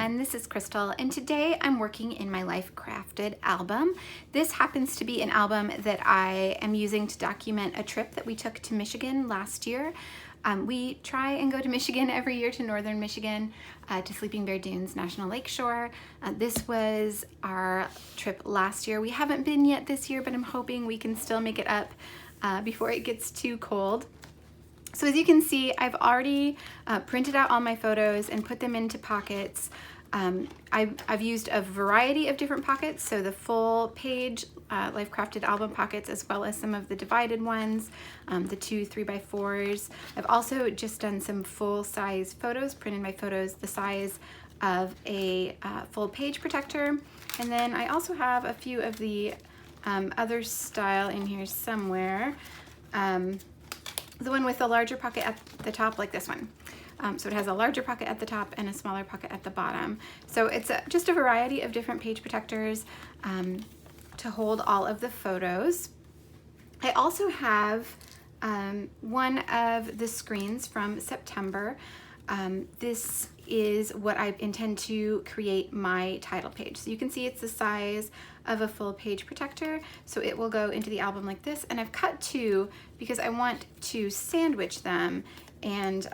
everyone, this is Crystal, and today I'm working in my Life Crafted album. This happens to be an album that I am using to document a trip that we took to Michigan last year. We try and go to Michigan every year, to northern Michigan, to Sleeping Bear Dunes National Lakeshore. This was our trip last year. We haven't been yet this year, but I'm hoping we can still make it up before it gets too cold. So as you can see, I've already printed out all my photos and put them into pockets. I've used a variety of different pockets, so the full page Life Crafted album pockets, as well as some of the divided ones, the 2 3x4s. I've also just done some full-size photos, printed my photos the size of a full page protector. And then I also have a few of the other style in here somewhere. The one with the larger pocket at the top, like this one. So it has a larger pocket at the top and a smaller pocket at the bottom. So it's just a variety of different page protectors to hold all of the photos. I also have one of the screens from September. This is what I intend to create my title page. So you can see it's the size of a full page protector, so it will go into the album like this. And I've cut two because I want to sandwich them and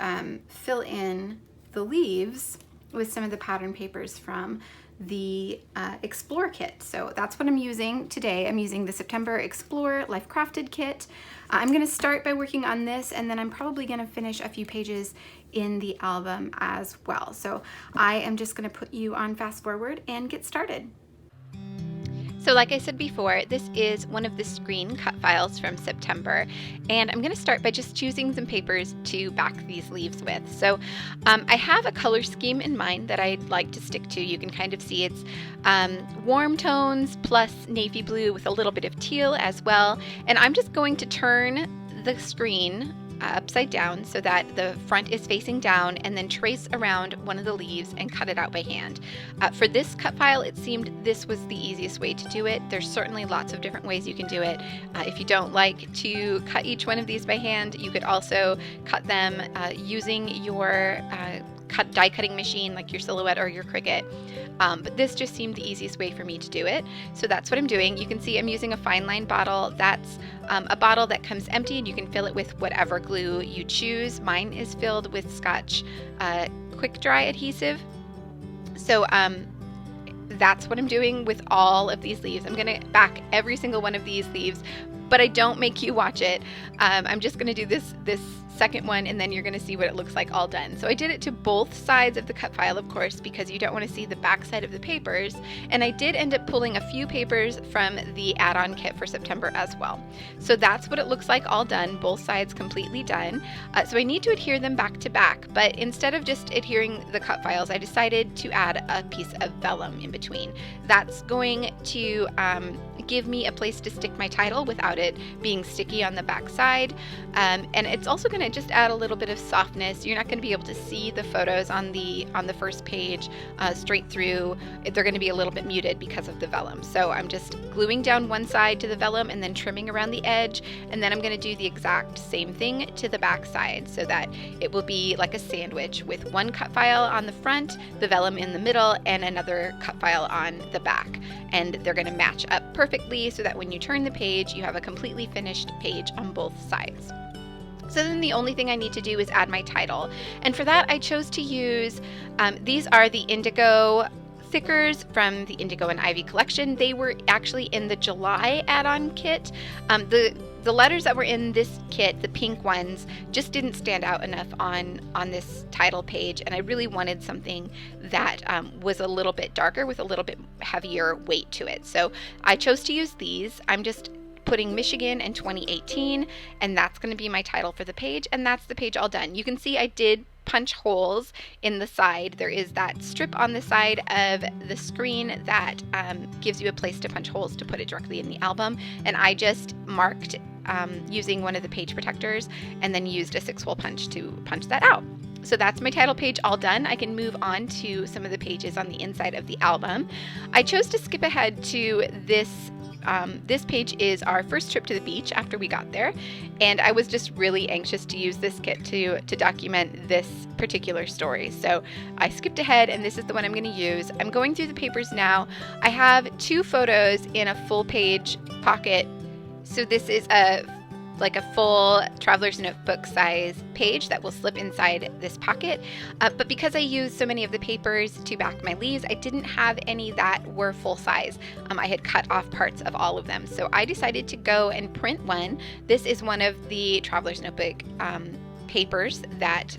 fill in the leaves with some of the pattern papers from the Explore kit. So that's what I'm using today. I'm using the September Explore Life Crafted kit. I'm going to start by working on this, and then I'm probably going to finish a few pages in the album as well. So I am just going to put you on fast forward and get started. So like I said before, this is one of the screen cut files from September, and I'm going to start by just choosing some papers to back these leaves with. So I have a color scheme in mind that I'd like to stick to. You can kind of see it's warm tones plus navy blue with a little bit of teal as well, and I'm just going to turn the screen upside down so that the front is facing down, and then trace around one of the leaves and cut it out by hand. For this cut file, it seemed this was the easiest way to do it. There's certainly lots of different ways you can do it. If you don't like to cut each one of these by hand, you could also cut them using your die cutting machine like your Silhouette or your Cricut. But this just seemed the easiest way for me to do it. So that's what I'm doing. You can see I'm using a fine line bottle. That's a bottle that comes empty, and you can fill it with whatever glue you choose. Mine is filled with Scotch quick dry adhesive. So that's what I'm doing with all of these leaves. I'm going to back every single one of these leaves, but I don't make you watch it. I'm just going to do this second one, and then you're going to see what it looks like all done. So I did it to both sides of the cut file, of course, because you don't want to see the back side of the papers. And I did end up pulling a few papers from the add-on kit for September as well. So that's what it looks like all done, both sides completely done. So I need to adhere them back to back, but instead of just adhering the cut files, I decided to add a piece of vellum in between. That's going to give me a place to stick my title without it being sticky on the back side. And it's also going to just add a little bit of softness. You're not going to be able to see the photos on the first page straight through. They're going to be a little bit muted because of the vellum. So I'm just gluing down one side to the vellum and then trimming around the edge, and then I'm going to do the exact same thing to the back side so that it will be like a sandwich with one cut file on the front, the vellum in the middle, and another cut file on the back. And they're going to match up perfectly so that when you turn the page, you have a completely finished page on both sides. So then the only thing I need to do is add my title. And for that, I chose to use, these are the Indigo stickers from the Indigo and Ivy collection. They were actually in the July add-on kit. The letters that were in this kit, the pink ones, just didn't stand out enough on this title page, and I really wanted something that was a little bit darker with a little bit heavier weight to it. So I chose to use these. I'm just putting Michigan and 2018, and that's going to be my title for the page, and that's the page all done. You can see I did punch holes in the side. There is that strip on the side of the screen that gives you a place to punch holes to put it directly in the album, and I just marked using one of the page protectors and then used a 6-hole punch to punch that out. So that's my title page all done. I can move on to some of the pages on the inside of the album. I chose to skip ahead to this. This page is our first trip to the beach after we got there, and I was just really anxious to use this kit to document this particular story. So I skipped ahead, and this is the one I'm going to use. I'm going through the papers now. I have 2 photos in a full page pocket. So this is like a full traveler's notebook size page that will slip inside this pocket. But because I used so many of the papers to back my leaves, I didn't have any that were full size. I had cut off parts of all of them. So I decided to go and print one. This is one of the traveler's notebook papers that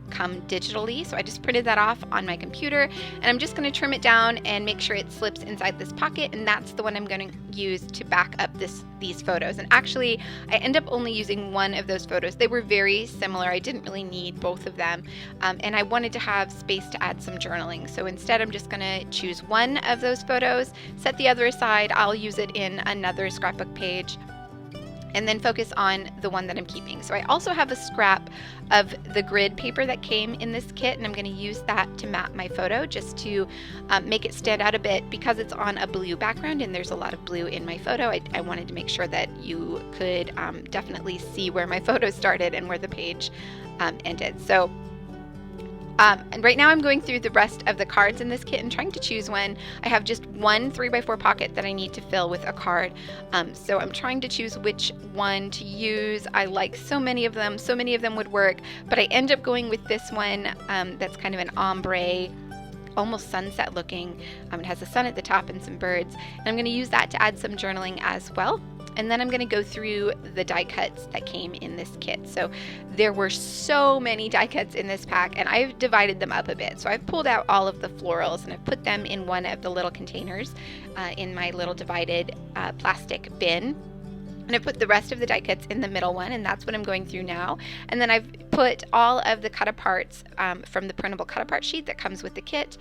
come digitally. So I just printed that off on my computer, and I'm just going to trim it down and make sure it slips inside this pocket, and that's the one I'm going to use to back up these photos. And actually, I end up only using one of those photos. They were very similar. I didn't really need both of them, and I wanted to have space to add some journaling. So instead, I'm just going to choose one of those photos, set the other aside. I'll use it in another scrapbook page, and then focus on the one that I'm keeping. So I also have a scrap of the grid paper that came in this kit, and I'm going to use that to map my photo just to make it stand out a bit. Because it's on a blue background and there's a lot of blue in my photo, I wanted to make sure that you could definitely see where my photo started and where the page ended. So and right now I'm going through the rest of the cards in this kit and trying to choose one. I have just one 3x4 pocket that I need to fill with a card. So I'm trying to choose which one to use. I like so many of them would work, but I end up going with this one that's kind of an ombre, almost sunset looking. It has the sun at the top and some birds. And I'm going to use that to add some journaling as well. And then I'm going to go through the die cuts that came in this kit. So there were so many die cuts in this pack, and I've divided them up a bit. So I've pulled out all of the florals and I've put them in one of the little containers in my little divided plastic bin. And I put the rest of the die cuts in the middle one, and that's what I'm going through now. And then I've put all of the cut-aparts from the printable cut-apart sheet that comes with the kit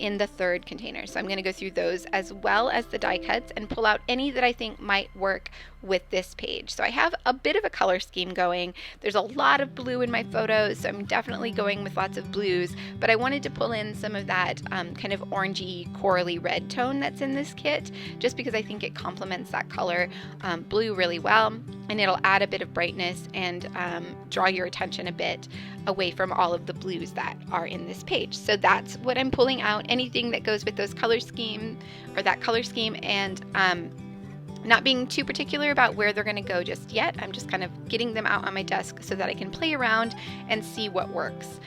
in the third container. So I'm going to go through those as well as the die cuts and pull out any that I think might work with this page. So I have a bit of a color scheme going. There's a lot of blue in my photos, so I'm definitely going with lots of blues, but I wanted to pull in some of that kind of orangey, corally red tone that's in this kit, just because I think it complements that color blue really well, and it'll add a bit of brightness and draw your attention a bit away from all of the blues that are in this page. So that's what I'm pulling out, anything that goes with those color scheme or that color scheme, and not being too particular about where they're going to go just yet. I'm just kind of getting them out on my desk so that I can play around and see what works.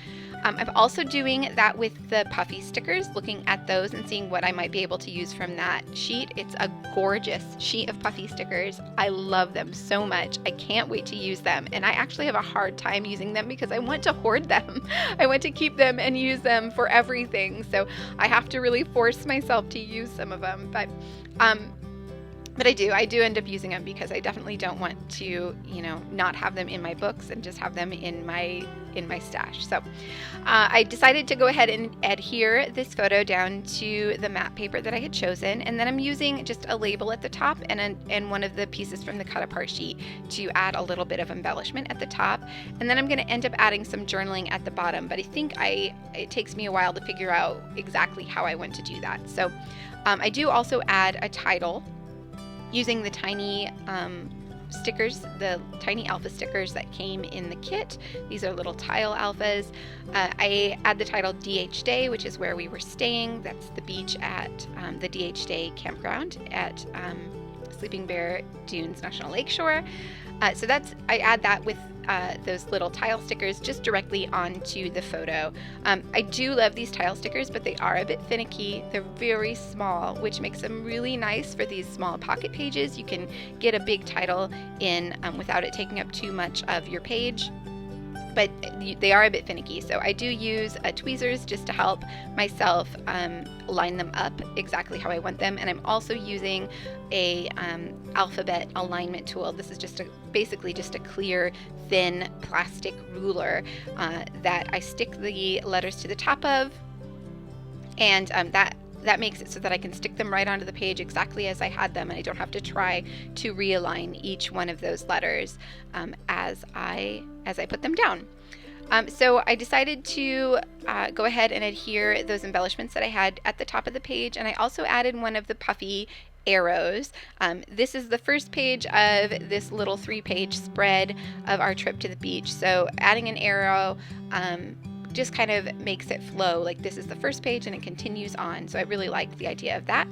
I'm also doing that with the puffy stickers, looking at those and seeing what I might be able to use from that sheet. It's a gorgeous sheet of puffy stickers. I love them so much. I can't wait to use them. And I actually have a hard time using them because I want to hoard them. I want to keep them and use them for everything. So I have to really force myself to use some of them. But I do end up using them because I definitely don't want to, not have them in my books and just have them in my stash. So I decided to go ahead and adhere this photo down to the matte paper that I had chosen, and then I'm using just a label at the top and one of the pieces from the cut apart sheet to add a little bit of embellishment at the top, and then I'm going to end up adding some journaling at the bottom, but I think it takes me a while to figure out exactly how I want to do that. So I do also add a title using the tiny stickers, the tiny alpha stickers that came in the kit. These are little tile alphas. I add the title DH Day, which is where we were staying. That's the beach at the DH Day campground at Sleeping Bear Dunes National Lakeshore. So I add that with those little tile stickers just directly onto the photo. I do love these tile stickers, but they are a bit finicky. They're very small, which makes them really nice for these small pocket pages. You can get a big title in without it taking up too much of your page. But they are a bit finicky, so I do use tweezers just to help myself line them up exactly how I want them. And I'm also using a alphabet alignment tool. This is basically just a clear, thin plastic ruler that I stick the letters to the top of, and that makes it so that I can stick them right onto the page exactly as I had them, and I don't have to try to realign each one of those letters as I put them down. So I decided to go ahead and adhere those embellishments that I had at the top of the page, and I also added one of the puffy arrows. This is the first page of this little 3-page spread of our trip to the beach. So adding an arrow just kind of makes it flow. Like this is the first page and it continues on. So I really liked the idea of that.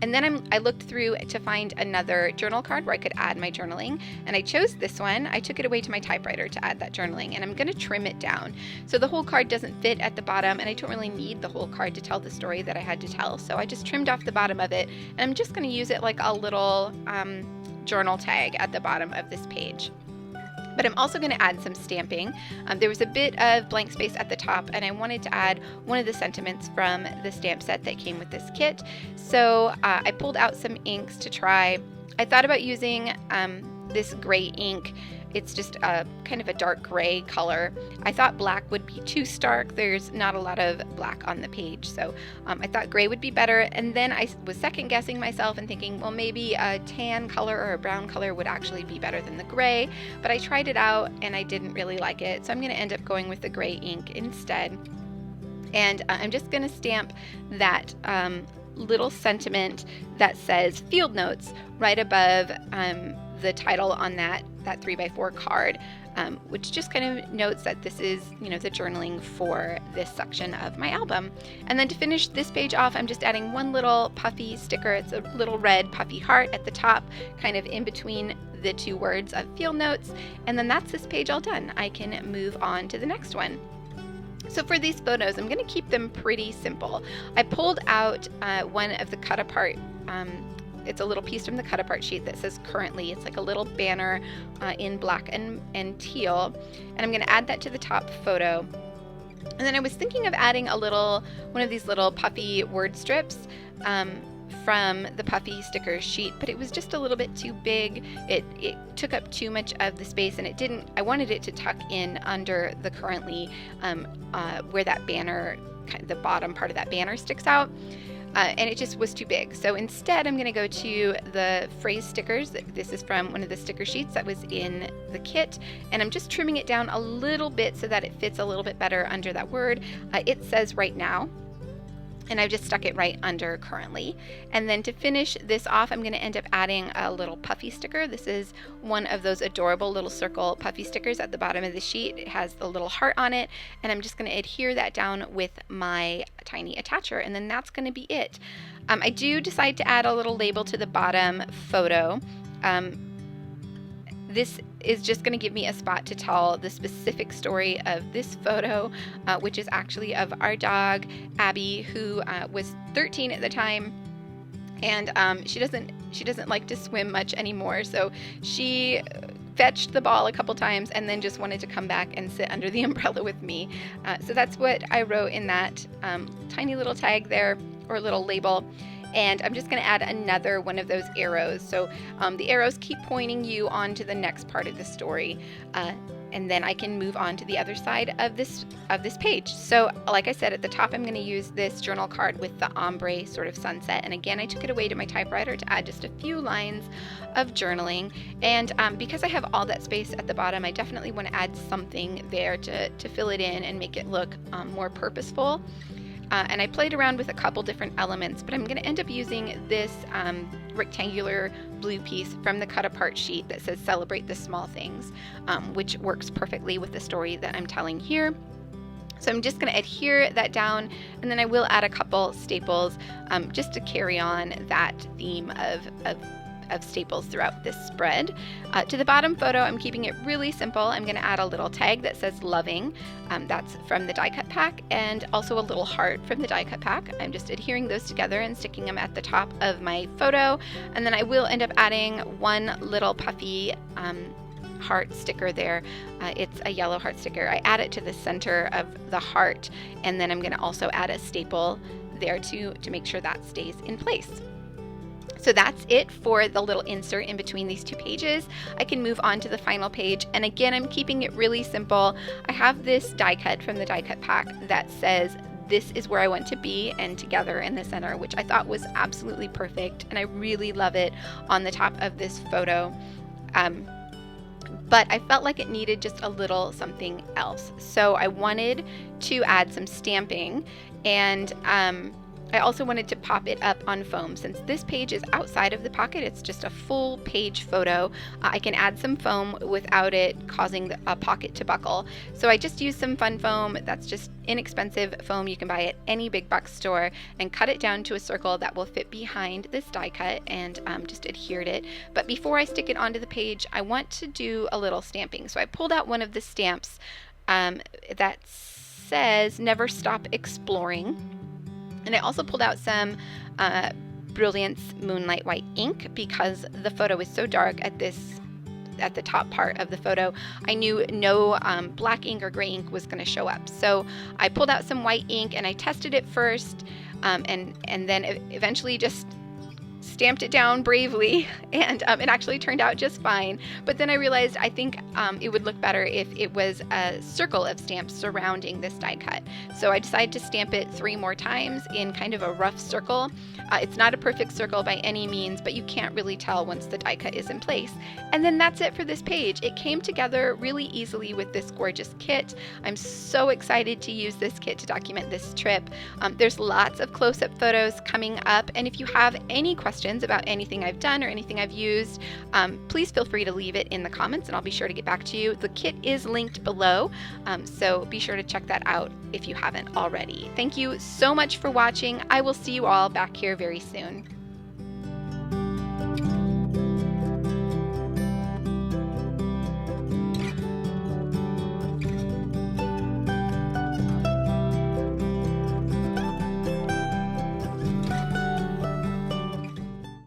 And then I looked through to find another journal card where I could add my journaling, and I chose this one. I took it away to my typewriter to add that journaling, and I'm going to trim it down. So the whole card doesn't fit at the bottom, and I don't really need the whole card to tell the story that I had to tell. So I just trimmed off the bottom of it, and I'm just going to use it like a little journal tag at the bottom of this page. But I'm also going to add some stamping. There was a bit of blank space at the top, and I wanted to add one of the sentiments from the stamp set that came with this kit. So I pulled out some inks to try. I thought about using this gray ink. It's just a kind of a dark gray color. I thought black would be too stark. There's not a lot of black on the page, so I thought gray would be better. And then I was second guessing myself and thinking, well, maybe a tan color or a brown color would actually be better than the gray. But I tried it out and I didn't really like it, so I'm going to end up going with the gray ink instead. And I'm just going to stamp that little sentiment that says Field Notes right above the title on that 3x4 card, which just kind of notes that this is, the journaling for this section of my album. And then to finish this page off, I'm just adding one little puffy sticker. It's a little red puffy heart at the top, kind of in between the two words of Field Notes. And then that's this page all done. I can move on to the next one. So for these photos, I'm going to keep them pretty simple. I pulled out one of the cut apart it's a little piece from the cut apart sheet that says currently. It's like a little banner in black and teal, and I'm going to add that to the top photo. And then I was thinking of adding one of these little puffy word strips from the puffy sticker sheet, but it was just a little bit too big. It took up too much of the space, and I wanted it to tuck in under the currently where that banner, the bottom part of that banner sticks out. And it just was too big. So instead, I'm going to go to the phrase stickers. This is from one of the sticker sheets that was in the kit. And I'm just trimming it down a little bit so that it fits a little bit better under that word. It says right now. And I've just stuck it right under currently. And then to finish this off, I'm going to end up adding a little puffy sticker. This is one of those adorable little circle puffy stickers at the bottom of the sheet. It has a little heart on it, and I'm just going to adhere that down with my tiny attacher, and then that's going to be it. I do decide to add a little label to the bottom photo. This is just going to give me a spot to tell the specific story of this photo, which is actually of our dog, Abby, who was 13 at the time, and she doesn't like to swim much anymore, so she fetched the ball a couple times and then just wanted to come back and sit under the umbrella with me. So that's what I wrote in that tiny little tag there, or little label. And I'm just going to add another one of those arrows. So the arrows keep pointing you on to the next part of the story. And then I can move on to the other side of this page. So like I said, at the top, I'm going to use this journal card with the ombre sort of sunset. And again, I took it away to my typewriter to add just a few lines of journaling. And because I have all that space at the bottom, I definitely want to add something there to fill it in and make it look more purposeful. And I played around with a couple different elements, but I'm going to end up using this rectangular blue piece from the cut apart sheet that says Celebrate the Small Things, which works perfectly with the story that I'm telling here. So I'm just going to adhere that down, and then I will add a couple staples just to carry on that theme of staples throughout this spread. To the bottom photo, I'm keeping it really simple. I'm going to add a little tag that says Loving. That's from the die cut pack, and also a little heart from the die cut pack. I'm just adhering those together and sticking them at the top of my photo. And then I will end up adding one little puffy heart sticker there. It's a yellow heart sticker. I add it to the center of the heart, and then I'm going to also add a staple there to make sure that stays in place. So that's it for the little insert in between these two pages. I can move on to the final page, and again, I'm keeping it really simple. I have this die cut from the die cut pack that says this is where I want to be, and together in the center, which I thought was absolutely perfect, and I really love it on the top of this photo. but I felt like it needed just a little something else. So I wanted to add some stamping, and I also wanted to pop it up on foam. Since this page is outside of the pocket, it's just a full page photo, I can add some foam without it causing a pocket to buckle. So I just used some fun foam. That's just inexpensive foam you can buy at any big box store, and cut it down to a circle that will fit behind this die cut, and just adhered it. But before I stick it onto the page, I want to do a little stamping. So I pulled out one of the stamps that says "Never Stop Exploring." And I also pulled out some Brilliance Moonlight White ink, because the photo is so dark at the top part of the photo. I knew no black ink or gray ink was going to show up. So I pulled out some white ink and I tested it first, and then eventually just stamped it down bravely, and it actually turned out just fine. But then I realized I think it would look better if it was a circle of stamps surrounding this die cut. So I decided to stamp it 3 more times in kind of a rough circle. It's not a perfect circle by any means, but you can't really tell once the die cut is in place. And then that's it for this page. It came together really easily with this gorgeous kit. I'm so excited to use this kit to document this trip. There's lots of close-up photos coming up, and if you have any questions about anything I've done or anything I've used, please feel free to leave it in the comments and I'll be sure to get back to you. The kit is linked below, so be sure to check that out if you haven't already. Thank you so much for watching. I will see you all back here very soon.